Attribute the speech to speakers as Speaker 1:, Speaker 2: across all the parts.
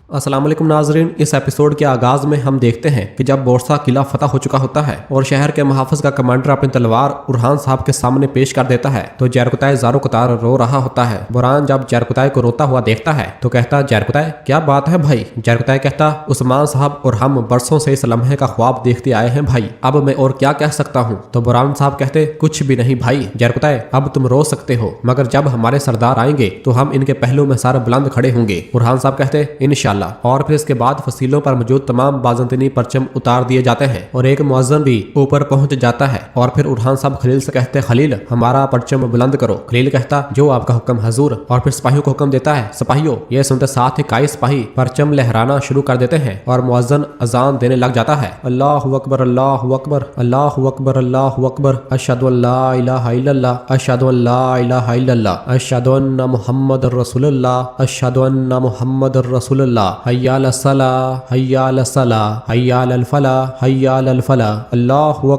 Speaker 1: अस्सलाम वालेकुम नाजरीन, इस एपिसोड के आगाज में हम देखते हैं कि जब बोरसा किला फतह हो चुका होता है और शहर के मुहाफिज का कमांडर अपनी तलवार बुरहान साहब के सामने पेश कर देता है तो जरकुताय ज़ारो कतार रो रहा होता है। बुरहान जब जरकुताय को रोता हुआ देखता है तो कहता, जरकुताय क्या बात है भाई? जरकुताय कहता, उस्मान साहब और हम बरसों से इस लम्हे का ख्वाब देखते आए हैं भाई, अब मैं और क्या कह सकता हूँ? तो बुरहान साहब कहते, कुछ भी नहीं भाई जरकुताय, अब तुम रो सकते हो, मगर जब हमारे सरदार आएंगे तो हम इनके पहलू में सारे बुलंद खड़े होंगे। बुरहान साहब कहते, इंशाल्लाह। और फिर इसके बाद फसीलों पर मौजूद तमाम बाज़ंतीनी परचम उतार दिए जाते हैं और एक मुअज्जिन भी ऊपर पहुंच जाता है। और फिर बुरहान साहब खलील से कहते, खलील हमारा परचम बुलंद करो। खलील कहता, जो आपका हुक्म हजूर। और फिर सिपाहियों को हुक्म देता है, सिपाहियों। ये सुनते साथ ही कई सिपाही परचम लहराना शुरू कर देते हैं और मुअज्जिन अजान देने लग जाता है, अल्लाहु अकबर अल्लाहु अकबर अल्लाहु अकबर अल्लाहु अकबर अशहदु अल्ला इलाहा इल्लल्लाह अशहदु अल्ला इलाहा इल्लल्लाह अशहदु अन्ना मुहम्मदुर रसूलुल्लाह अशहदु अन्ना मुहम्मदुर रसूलुल्लाह हय्या अला सलाह हय्या अला सलाह हय्या अल फलाह हय्या अल फलाह अल्लाहु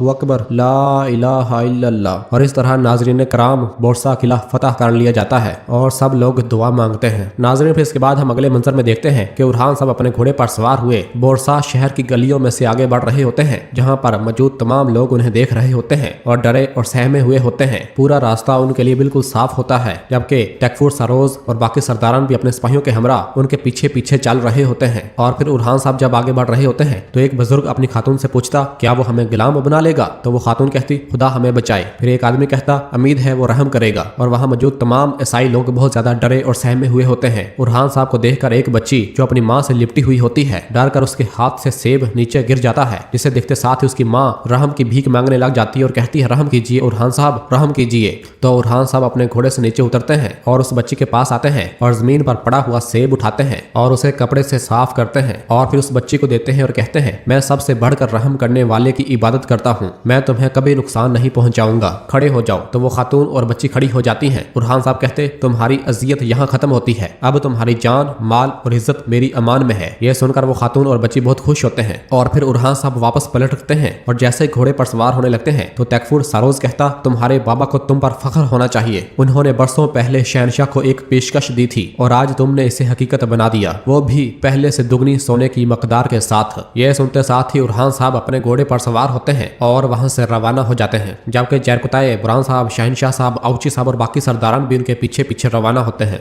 Speaker 1: अकबर ला इलाहा इल्लल्लाह। और इस तरह नाज़रीन कराम बोरसा किला फतह कर लिया जाता है और सब लोग दुआ मांगते हैं। नाज़रीन फिर इसके बाद हम अगले मंजर में देखते हैं कि बुरहान साहब अपने घोड़े पर सवार हुए बोरसा शहर की गलियों में से आगे बढ़ रहे होते हैं, जहाँ पर मौजूद तमाम लोग उन्हें देख रहे होते हैं और डरे और सहमे हुए होते हैं। पूरा रास्ता उनके लिए बिल्कुल साफ होता है, जबकि तकफूर सरोज और बाकी सरदारान भी अपने सिपाहियों के हमरा उनके पीछे पीछे चल रहे होते हैं। और फिर बुरहान साहब जब आगे बढ़ रहे होते हैं तो एक बुजुर्ग अपनी खातून से पूछता, क्या वो हमें गुलाम बना लेगा? तो वो खातून कहती, खुदा हमें बचाए। फिर एक आदमी कहता, उम्मीद है वो रहम करेगा। और वहाँ मौजूद तमाम ईसाई लोग बहुत ज्यादा डरे और सहमे हुए होते हैं। बुरहान साहब को देखकर एक बच्ची जो अपनी माँ से लिपटी हुई होती है डर कर उसके हाथ से सेब नीचे गिर जाता है, जिसे देखते साथ ही उसकी माँ रहम की भीख मांगने लग जाती है और कहती है, रहम कीजिए बुरहान साहब, रहम कीजिए। तो बुरहान साहब अपने घोड़े से नीचे उतरते हैं और उस बच्ची के पास आते हैं और जमीन पर पड़ा हुआ सेब उठाते हैं और उसे कपड़े से साफ करते हैं और फिर उस बच्ची को देते हैं और कहते हैं, मैं सबसे बढ़कर रहम करने वाले की इबादत करता हूँ, मैं तुम्हें कभी नुकसान नहीं पहुंचाऊंगा, खड़े हो जाओ। तो वो खातून और बच्ची खड़ी हो जाती हैं। बुरहान साहब कहते, तुम्हारी अजियत यहाँ खत्म होती है, अब तुम्हारी जान माल और इज्जत मेरी अमान में है। यह सुनकर वो खातून और बच्ची बहुत खुश होते हैं। और फिर बुरहान साहब वापस पलटते हैं और जैसे घोड़े पर सवार होने लगते हैं तो तकफूर सरोज कहता, तुम्हारे बाबा को तुम पर फख्र होना चाहिए, उन्होंने बरसों पहले शहनशाह को एक पेशकश दी थी और आज तुमने इसे हकीकत बना दिया, वो भी पहले से दुगनी सोने की मकदार के साथ। यह सुनते साथ ही बुरहान साहब अपने घोड़े पर सवार होते हैं और वहां से रवाना हो जाते हैं, जबकि जरकुताय, बुरहान साहब, शहनशाह साहब, औची साहब और बाकी सरदारान भी उनके पीछे पीछे रवाना होते हैं।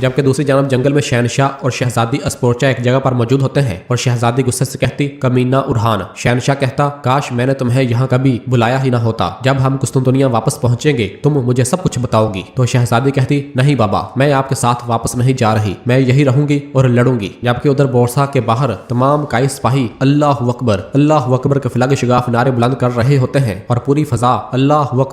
Speaker 1: जबकि दूसरी जानब जंगल में शहनशाह और शहजादी अस्पोर्चा एक जगह पर मौजूद होते हैं और शहजादी गुस्से से कहती, कमीना बुरहान। शहनशाह कहता, काश मैंने तुम्हें यहाँ कभी बुलाया ही ना होता, जब हम कुस्तुनतुनिया वापस पहुंचेंगे तुम मुझे सब कुछ बताओगी। तो शहजादी कहती, नहीं बाबा, मैं आपके साथ वापस नहीं जा रही, मैं यही रहूंगी और लड़ूंगी। जबकि उधर बोरसा के बाहर तमाम काई सिपाही अल्लाहु अकबर के फिलाग शिगाफ नारे बुलंद कर रहे होते हैं और पूरी फजा अल्लाहु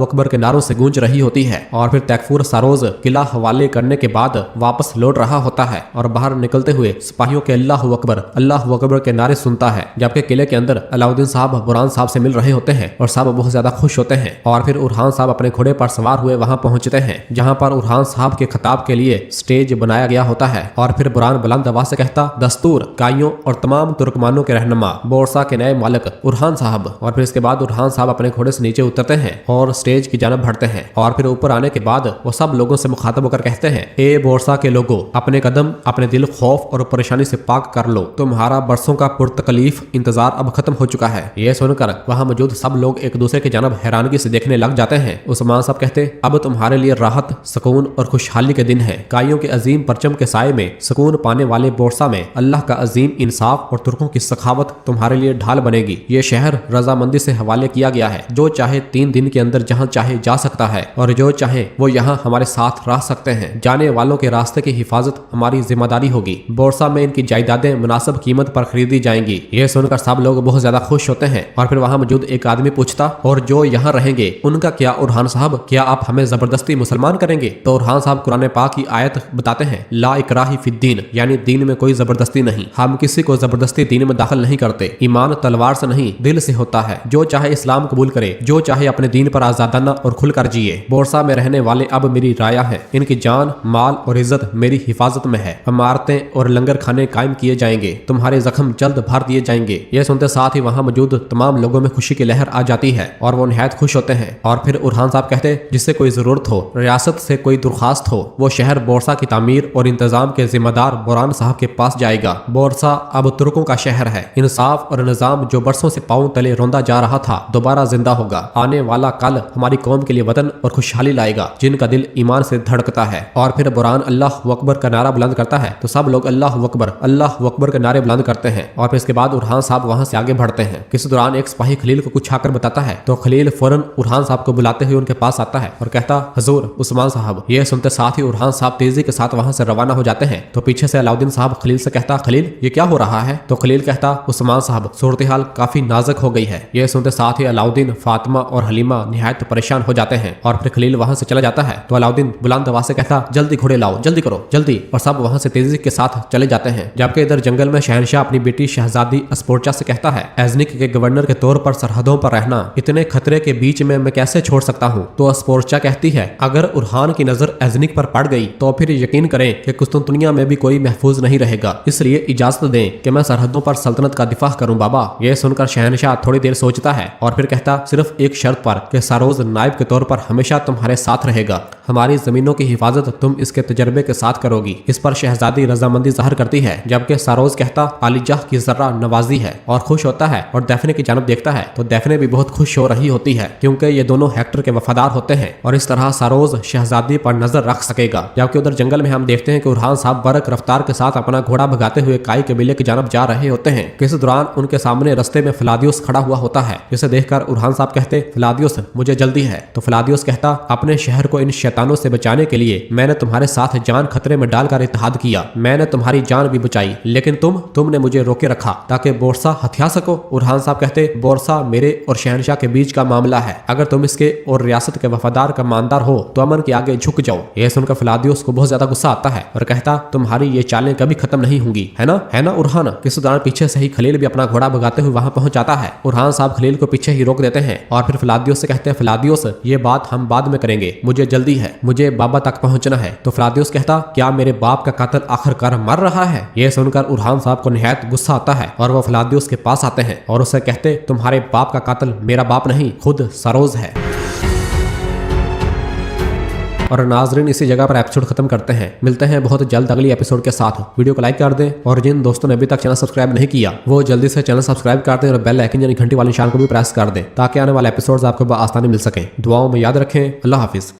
Speaker 1: अकबर के नारों से गूंज रही होती है। और फिर तकफूर सरोज किला हवाले करने के बाद वापस लौट रहा होता है और बाहर निकलते हुए सिपाहियों के अल्लाहु अकबर के नारे सुनता है, जबकि किले के अंदर अलाउद्दीन साहब बुरहान साहब से मिल रहे होते हैं और सब बहुत ज्यादा खुश होते हैं। और फिर बुरहान साहब अपने घोड़े पर सवार हुए वहां पहुंचते हैं, जहां पर बुरहान साहब के खिताब के लिए स्टेज बनाया गया होता है। और फिर बुरहान बुलंद आवाज से कहता, दस्तूर, काइयों और तमाम तुर्कमानों के रहनुमा बोरसा के नए मालिक बुरहान साहब। और फिर इसके बाद बुरहान साहब अपने घोड़े से नीचे उतरते हैं और स्टेज की जानब बढ़ते हैं। और फिर ऊपर आने के बाद वो सब लोगों से मुखातब होकर कहते हैं, ए बोरसा के लोगों, अपने कदम अपने दिल खौफ और परेशानी से पाक कर लो, तुम्हारा बरसों का पुरतकलीफ इंतजार अब खत्म हो चुका है। यह सुनकर वहां मौजूद सब लोग एक दूसरे की जानब हैरानगी से देखने लग जाते हैं। उस्मान साहब कहते, अब तुम्हारे लिए राहत, सुकून और खुशहाली के दिन है। काइयों के अजीम परचम के साए में सुकून पाने वाले बोरसा में अल्लाह का अजीम इंसाफ और तुर्कों की सखावत तुम्हारे लिए ढाल बनेगी। ये शहर रजामंदी से हवाले किया गया है, जो चाहे 3 दिन के अंदर जहाँ चाहे जा सकता है और जो चाहे वो यहाँ हमारे साथ रह सकते हैं। जाने वालों के रास्ते की हिफाजत हमारी जिम्मेदारी होगी। बोरसा में इनकी जायदादें मुनासिब कीमत पर खरीदी जाएंगी। यह सुनकर सब लोग बहुत ज्यादा खुश होते हैं। और फिर वहां मौजूद एक आदमी पूछता, और जो यहाँ रहेंगे उनका क्या? बुरहान साहब, क्या आप हमें जबरदस्ती मुसलमान करेंगे? तो बुरहान साहब कुरान पाक की आयत बताते हैं, ला इकराह फिद्दीन, यानी दीन में कोई जबरदस्ती नहीं, हम किसी को जबरदस्ती दीन में दाखिल नहीं करते। ईमान तलवार से नहीं दिल से होता है, जो चाहे इस्लाम कबूल करे, जो चाहे अपने दीन पर आजादाना और खुलकर जिए। बोरसा में रहने वाले अब मेरी राया है, इनकी जान مال اور عزت میری حفاظت میں ہے، عمارتیں اور لنگر کھانے قائم کیے جائیں گے، تمہارے زخم جلد بھر دیے جائیں گے۔ یہ سنتے ساتھ ہی وہاں موجود تمام لوگوں میں خوشی کی لہر آ جاتی ہے اور وہ نہایت خوش ہوتے ہیں۔ اور پھر ارحان صاحب کہتے جس سے کوئی ضرورت ہو، ریاست سے کوئی درخواست ہو، وہ شہر بورسا کی تعمیر اور انتظام کے ذمہ دار بوران صاحب کے پاس جائے گا۔ بورسا اب ترکوں کا شہر ہے۔ انصاف اور نظام جو برسوں سے پاؤں تلے روندا جا رہا تھا دوبارہ زندہ ہوگا۔ آنے والا کل ہماری قوم کے لیے وطن اور خوشحالی لائے گا جن کا دل ایمان سے دھڑکتا ہے۔ اور پھر بوران اللہ اکبر کا نعرہ بلند کرتا ہے تو سب لوگ اللہ اکبر کے نعرے بلند کرتے ہیں۔ اور پھر اس کے بعد ارحان صاحب وہاں سے آگے بڑھتے ہیں۔ کسی دوران ایک سپاہی خلیل کو کچھ آ کر بتاتا ہے تو خلیل فوراً ارحان صاحب کو بلاتے ہوئے ان کے پاس آتا ہے اور کہتا حضور عثمان صاحب۔ یہ سنتے ساتھ ہی ارحان صاحب تیزی کے ساتھ وہاں سے روانہ ہو جاتے ہیں تو پیچھے سے علاؤدین صاحب خلیل سے کہتا خلیل یہ کیا ہو رہا ہے؟ تو خلیل کہتا عثمان صاحب صورتحال کافی نازک ہو گئی ہے۔ یہ سنتے ساتھ ہی علاؤدین، فاطمہ اور حلیمہ نہایت پریشان ہو جاتے ہیں اور پھر خلیل وہاں سے چلا جاتا ہے تو علاؤدین بلند آواز سے کہتا جلدی گھوڑے لاؤ، جلدی کرو جلدی، اور سب وہاں سے تیزی کے ساتھ چلے جاتے ہیں۔ جبکہ ادھر جنگل میں شہنشاہ اپنی بیٹی شہزادی اسپورچا سے کہتا ہے ایزنک کے گورنر کے طور پر سرحدوں پر رہنا اتنے خطرے کے بیچ میں کیسے چھوڑ سکتا ہوں؟ تو اسپورچا کہتی ہے اگر ارحان کی نظر ایزنک پر پڑ گئی تو پھر یقین کریں کہ قسطنطنیہ میں بھی کوئی محفوظ نہیں رہے گا، اس لیے اجازت دیں کہ میں سرحدوں پر سلطنت کا دفاع کروں بابا۔ یہ سن کر شہنشاہ تھوڑی دیر سوچتا ہے اور پھر کہتا صرف ایک شرط پر کہ ساروز نائب کے طور پر ہمیشہ تمہارے ساتھ رہے گا، ہماری زمینوں کی حفاظت تم اس کے تجربے کے ساتھ کرو گی۔ اس پر شہزادی رضامندی ظاہر کرتی ہے جبکہ ساروز کہتا عالیجاہ کی ذرہ نوازی ہے اور خوش ہوتا ہے اور دیفنے کی جانب دیکھتا ہے تو دیفنے بھی بہت خوش ہو رہی ہوتی ہے کیونکہ یہ دونوں ہیکٹر کے وفادار ہوتے ہیں اور اس طرح ساروز شہزادی پر نظر رکھ سکے گا۔ جبکہ ادھر جنگل میں ہم دیکھتے ہیں کہ ارحان صاحب برق رفتار کے ساتھ اپنا گھوڑا بھگاتے ہوئے کائی قبیلے کی جانب جا رہے ہوتے ہیں۔ کسی دوران ان کے سامنے رستے میں فلادیوس کھڑا ہوا ہوتا ہے جسے دیکھ کر ارحان صاحب کہتے فلادیوس مجھے جلدی ہے۔ تو فلادیوس کہتا اپنے شہر کو ان شیطانوں سے بچانے کے لیے میں نے تمہارے ساتھ جان خطرے میں ڈال کر اتحاد کیا، میں نے تمہاری جان بھی بچائی لیکن تم نے مجھے روکے رکھا تاکہ بورسا ہتھیا سکو۔ ارحان صاحب کہتے بورسا میرے اور شہنشاہ کے بیچ کا معاملہ ہے، اگر تم اس کے اور ریاست کے وفادار کا ماندار ہو تو امن کے آگے جھک جاؤ۔ یہ سن کر فلادیوس کو بہت زیادہ غصہ آتا ہے اور کہتا تمہاری یہ چالیں کبھی ختم نہیں ہوں گی، ہے نا ارحان؟ کس دوران پیچھے سے ہی خلیل بھی اپنا گھوڑا بھگاتے ہوئے وہاں پہنچ جاتا ہے۔ ارحان صاحب خلیل کو پیچھے ہی روک دیتے ہیں اور پھر فلادیوس سے کہتے ہیں فلادیوس یہ بات ہم بعد میں کریں گے، مجھے جلدی ہے، مجھے بابا تک پہنچنا ہے۔ تو فلادیوس کہتا کیا میرے باپ کا قاتل آخر کار مر رہا ہے؟ یہ سن کر ارحان صاحب کو نہایت غصہ آتا ہے اور وہ فلادیوس کے پاس آتے ہیں اور اسے کہتے تمہارے باپ کا قاتل میرا باپ نہیں خود ساروز ہے۔ اور ناظرین اسی جگہ پر ایپیسوڈ ختم کرتے ہیں، ملتے ہیں بہت جلد اگلی ایپیسوڈ کے ساتھ۔ ویڈیو کو لائک کر دیں اور جن دوستوں نے ابھی تک چینل سبسکرائب نہیں کیا وہ جلدی سے چینل سبسکرائب کر دیں اور بیل آئیکن یعنی گھنٹی والی نشان کو بھی پریس کر دیں تاکہ آنے والے ایپیسوڈز آپ کو بآسانی مل سکیں۔ دعاؤں میں یاد رکھیں۔ اللہ حافظ۔